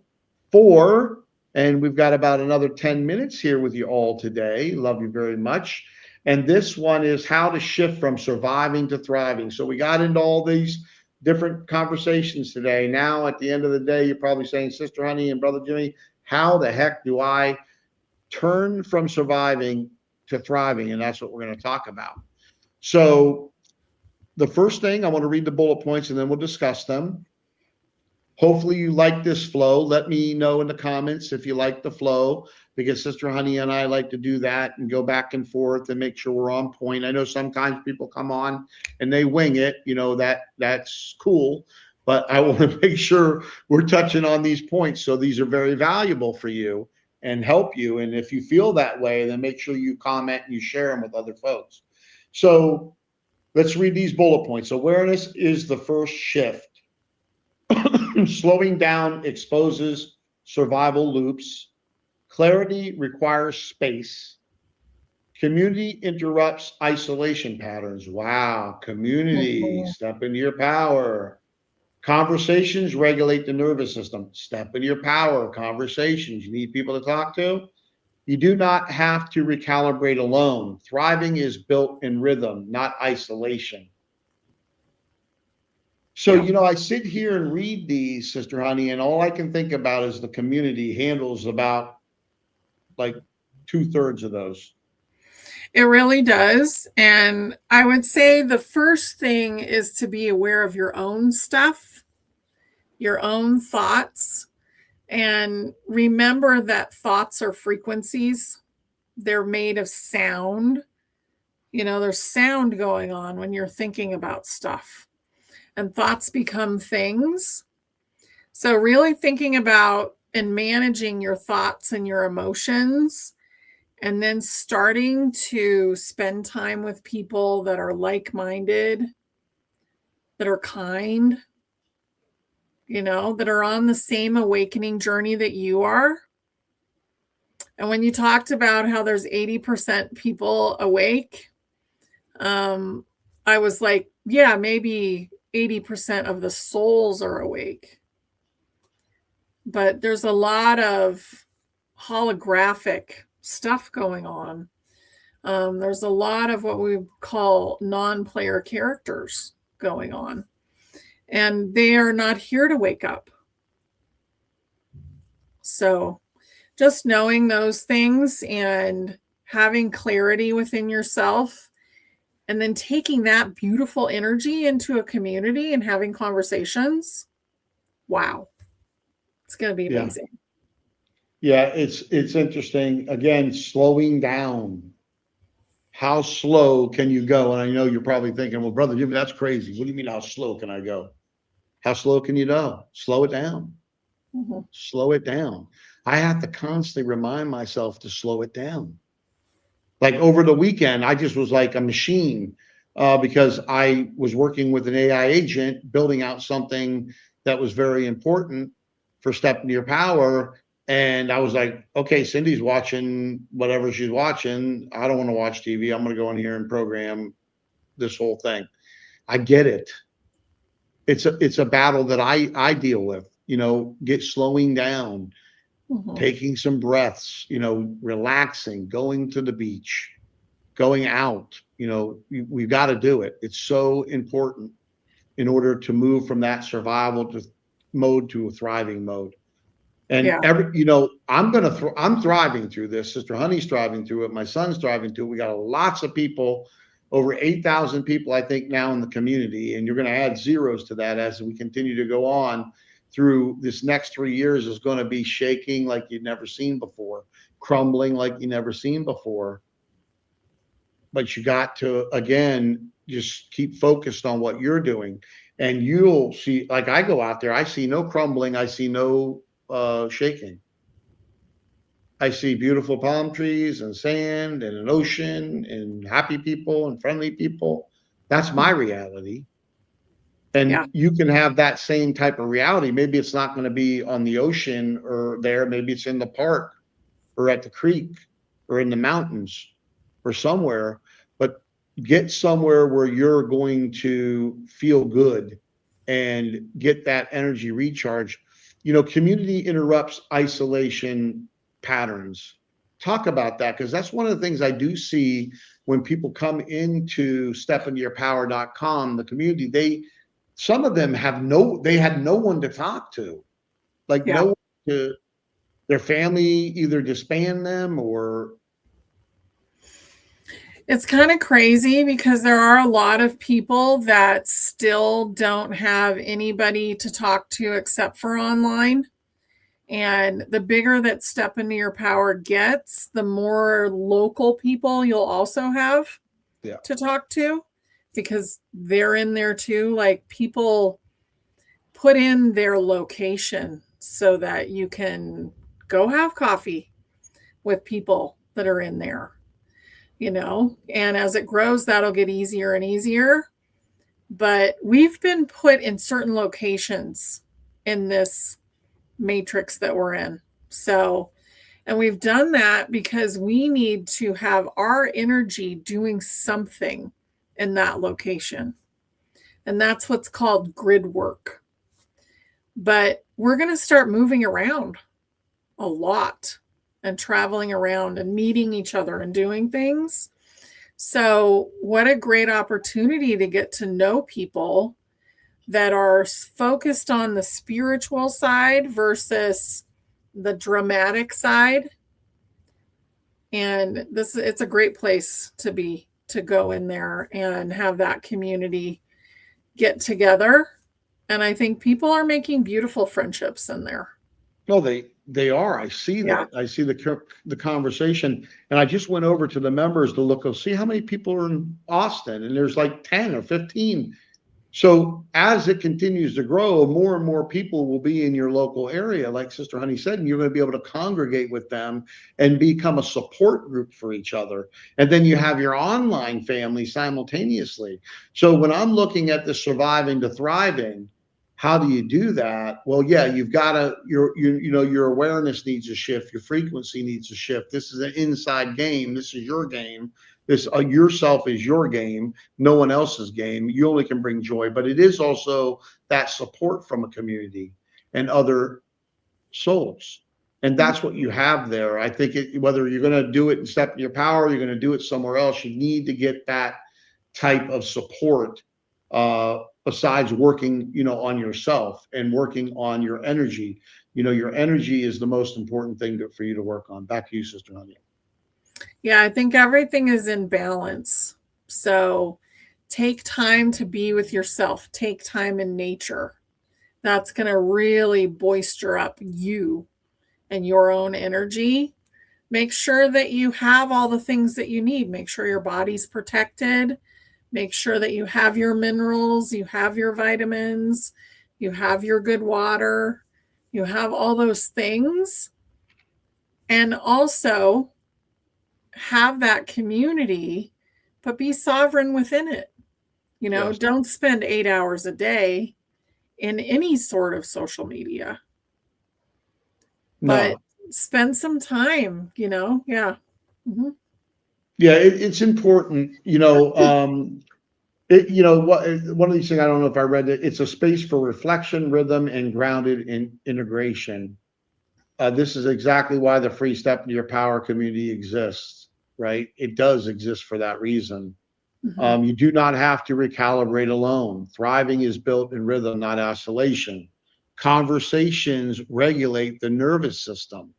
4. And we've got about another 10 minutes here with you all today. Love you very much. And this one is how to shift from surviving to thriving. So we got into all these different conversations today. Now, at the end of the day, you're probably saying, Sister Honey and Brother Jimmy, how the heck do I turn from surviving to thriving? And that's what we're going to talk about. So the first thing, I want to read the bullet points and then we'll discuss them. Hopefully you like this flow. Let me know in the comments if you like the flow, because Sister Honey and I like to do that and go back and forth and make sure we're on point. I know sometimes people come on and they wing it, that's cool, but I want to make sure we're touching on these points. So these are very valuable for you and help you. And if you feel that way, then make sure you comment and you share them with other folks. So let's read these bullet points. Awareness is the first shift. Slowing down exposes survival loops. Clarity requires space. Community interrupts isolation patterns. Wow, community, step into your power. Conversations regulate the nervous system. Step into your power. Conversations, you need people to talk to. You do not have to recalibrate alone. Thriving is built in rhythm, not isolation. So, I sit here and read these, Sister Honey, and all I can think about is the community handles about like 2/3 of those. It really does. And I would say the first thing is to be aware of your own stuff, your own thoughts, and remember that thoughts are frequencies. They're made of sound. There's sound going on when you're thinking about stuff. And thoughts become things. So really thinking about and managing your thoughts and your emotions, and then starting to spend time with people that are like-minded, that are kind, that are on the same awakening journey that you are. And when you talked about how there's 80% people awake, I was like, yeah, maybe 80% of the souls are awake. But there's a lot of holographic stuff going on. There's a lot of what we call non-player characters going on. And they are not here to wake up. So just knowing those things and having clarity within yourself, and then taking that beautiful energy into a community and having conversations. Wow. It's going to be amazing. Yeah, it's interesting. Again, slowing down. How slow can you go? And I know you're probably thinking, well, Brother Jimmy, that's crazy. What do you mean, how slow can I go? How slow can you go? Slow it down. Mm-hmm. Slow it down. I have to constantly remind myself to slow it down. Like over the weekend, I just was like a machine because I was working with an AI agent, building out something that was very important for Step Into Your Power. And I was like, okay, Cindy's watching whatever she's watching. I don't want to watch TV. I'm going to go in here and program this whole thing. I get it. It's a battle that I deal with, get slowing down. Mm-hmm. Taking some breaths, relaxing, going to the beach, going out, we've got to do it. It's so important in order to move from that survival mode to a thriving mode. And I'm thriving through this. Sister Honey's thriving through it. My son's thriving through it. We got lots of people, over 8,000 people, I think, now in the community. And you're going to add zeros to that as we continue to go on through this next 3 years. Is going to be shaking like you've never seen before, crumbling like you've never seen before. But you got to, again, just keep focused on what you're doing. And you'll see, like I go out there, I see no crumbling. I see no shaking. I see beautiful palm trees and sand and an ocean and happy people and friendly people. That's my reality. And you can have that same type of reality. Maybe it's not going to be on the ocean or there. Maybe it's in the park or at the creek or in the mountains or somewhere. But get somewhere where you're going to feel good and get that energy recharge. community interrupts isolation patterns. Talk about that, because that's one of the things I do see when people come into stepintoyourpower.com, the community. Some of them had no one to talk to, like Yeah. no one to, their family either disband them or. It's kind of crazy because there are a lot of people that still don't have anybody to talk to except for online. And the bigger that Step Into Your Power gets, the more local people you'll also have to talk to, because they're in there too. Like, people put in their location so that you can go have coffee with people that are in there, and as it grows, that'll get easier and easier. But we've been put in certain locations in this matrix that we're in. So, and we've done that because we need to have our energy doing something in that location. And that's what's called grid work. But we're going to start moving around a lot and traveling around and meeting each other and doing things. So, what a great opportunity to get to know people that are focused on the spiritual side versus the dramatic side. And it's a great place to be, to go in there and have that community get together. And I think people are making beautiful friendships in there. No, they are. I see that. I see the conversation, and I just went over to the members to look. See how many people are in Austin, and there's like 10 or 15. So as it continues to grow, more and more people will be in your local area, like Sister Honey said, and you're going to be able to congregate with them and become a support group for each other. And then you have your online family simultaneously. So when I'm looking at the surviving to thriving, how do you do that? Well, yeah, you've got to, your awareness needs a shift. Your frequency needs a shift. This is an inside game. This is your game. This yourself is your game, no one else's game. You only can bring joy, but it is also that support from a community and other souls. And that's what you have there. I think whether you're going to do it in Step in Your Power, you're going to do it somewhere else, you need to get that type of support, besides working, on yourself and working on your energy. Your energy is the most important thing for you to work on. Back to you, Sister Honey. Yeah, I think everything is in balance. So take time to be with yourself. Take time in nature. That's going to really boister up you and your own energy. Make sure that you have all the things that you need. Make sure your body's protected. Make sure that you have your minerals, you have your vitamins, you have your good water, you have all those things. And also have that community, but be sovereign within it. Yes. Don't spend 8 hours a day in any sort of social media. No. But spend some time, yeah. Mm-hmm. Yeah, it's important, one of these things, I don't know if I read it, it's a space for reflection, rhythm, and grounded in integration. This is exactly why the Free Step Into Your Power community exists, right? It does exist for that reason. Mm-hmm. You do not have to recalibrate alone. Thriving is built in rhythm, not isolation. Conversations regulate the nervous system.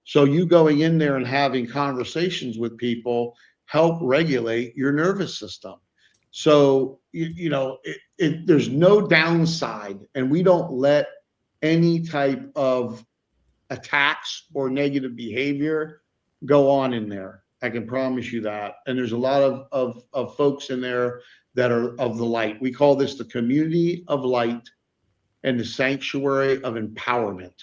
So you going in there and having conversations with people help regulate your nervous system. So, there's no downside, and we don't let any type of attacks or negative behavior go on in there. I can promise you that. And there's a lot of folks in there that are of the light. We call this the community of light and the sanctuary of empowerment.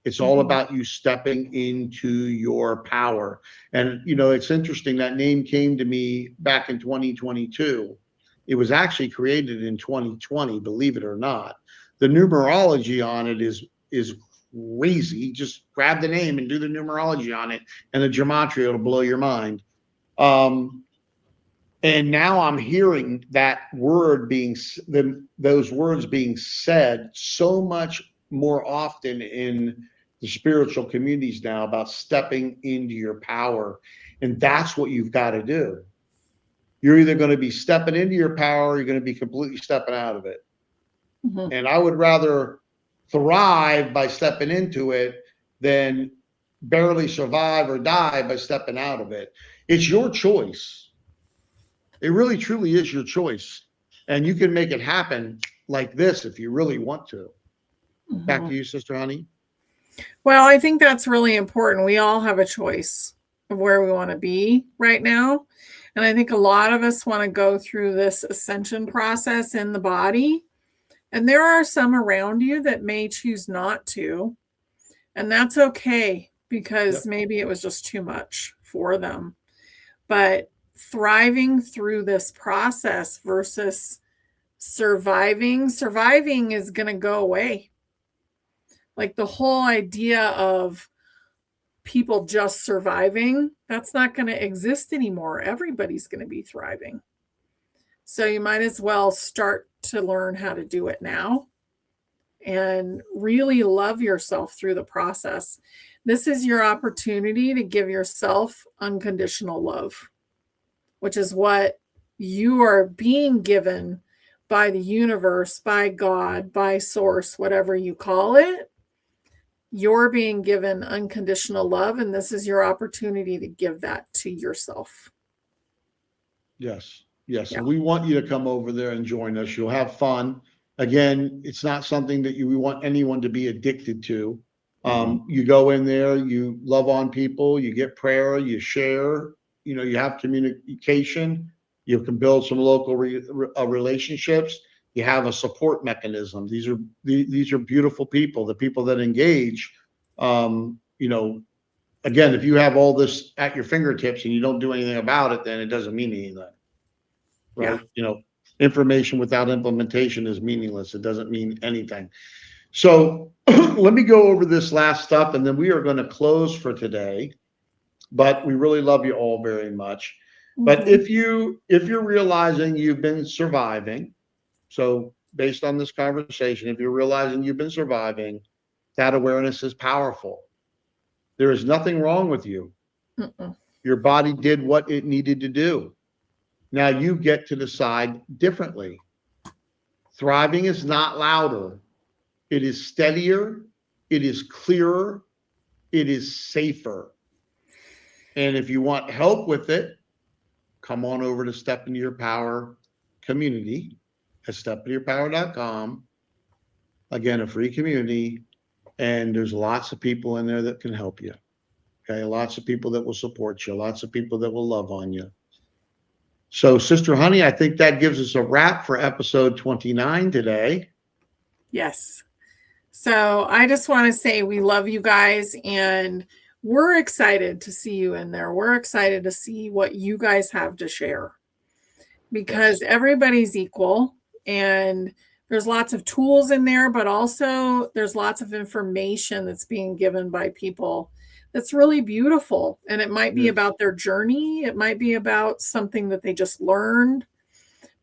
It's all about you stepping into your power. And, it's interesting, that name came to me back in 2022. It was actually created in 2020, believe it or not. The numerology on it is crazy. Just grab the name and do the numerology on it, and the gematria will blow your mind. And now I'm hearing that word those words being said so much more often in the spiritual communities now about stepping into your power. And that's what you've got to do. You're either going to be stepping into your power or you're going to be completely stepping out of it. Mhm. And I would rather thrive by stepping into it than barely survive or die by stepping out of it. It's your choice. It really truly is your choice. And you can make it happen like this if you really want to. Back to you, Sister Honey. Well, I think that's really important. We all have a choice of where we want to be right now. And I think a lot of us want to go through this ascension process in the body. And there are some around you that may choose not to. And that's okay, because maybe it was just too much for them. But thriving through this process versus surviving is going to go away. Like the whole idea of people just surviving, that's not going to exist anymore. Everybody's going to be thriving. So you might as well start to learn how to do it now and really love yourself through the process. This is your opportunity to give yourself unconditional love, which is what you are being given by the universe, by God, by source, whatever you call it. You're being given unconditional love, and this is your opportunity to give that to yourself. Yes. Yes. Yeah. And we want you to come over there and join us. You'll have fun. Again, it's not something that we want anyone to be addicted to. You go in there, you love on people, you get prayer, you share, you have communication, you can build some local relationships. You have a support mechanism. These are beautiful people, the people that engage. Again, if you have all this at your fingertips and you don't do anything about it, then it doesn't mean anything. Right? Yeah. Information without implementation is meaningless. It doesn't mean anything. So let me go over this last stuff, and then we are going to close for today. But we really love you all very much. But if you're realizing you've been surviving, so based on this conversation, if you're realizing you've been surviving, that awareness is powerful. There is nothing wrong with you. Your body did what it needed to do. Now you get to decide differently. Thriving is not louder. It is steadier. It is clearer. It is safer. And if you want help with it, come on over to Step Into Your Power community at stepintoyourpower.com. Again, a free community. And there's lots of people in there that can help you. Okay. Lots of people that will support you. Lots of people that will love on you. So, Sister Honey, I think that gives us a wrap for episode 29 today. Yes. So I just want to say we love you guys, and we're excited to see you in there. We're excited to see what you guys have to share, because everybody's equal, and there's lots of tools in there, but also there's lots of information that's being given by people that's really beautiful. And it might be about their journey. It might be about something that they just learned.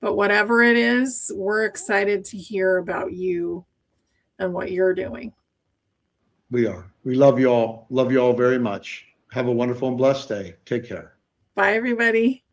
But whatever it is, we're excited to hear about you and what you're doing. We are. We love you all. Love you all very much. Have a wonderful and blessed day. Take care. Bye, everybody.